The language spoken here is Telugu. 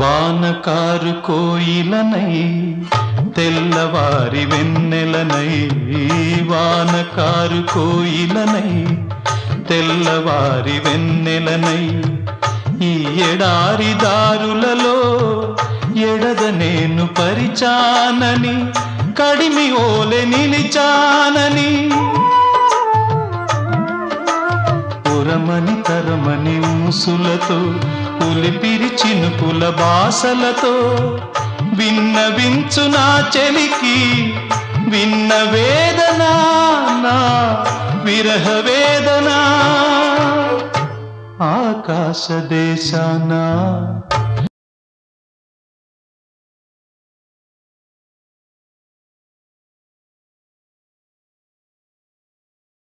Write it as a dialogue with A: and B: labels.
A: వానకారు కోయిలనై తెల్లవారి వెన్నెలనై, వానకారు కోయిలనై తెల్లవారి వెన్నెలనై, ఈ ఎడారి దారులలో ఎడద నేను పరిచానని, కడిమి ఓలె నిలిచానని, ఉరమని తరమని ఊసులతో ఉలిపిరి చినుకుల బాసలతో విన్నవించు నా చెలికి విన్న వేదన, నా విరహ వేదన. ఆకాశ దేశాన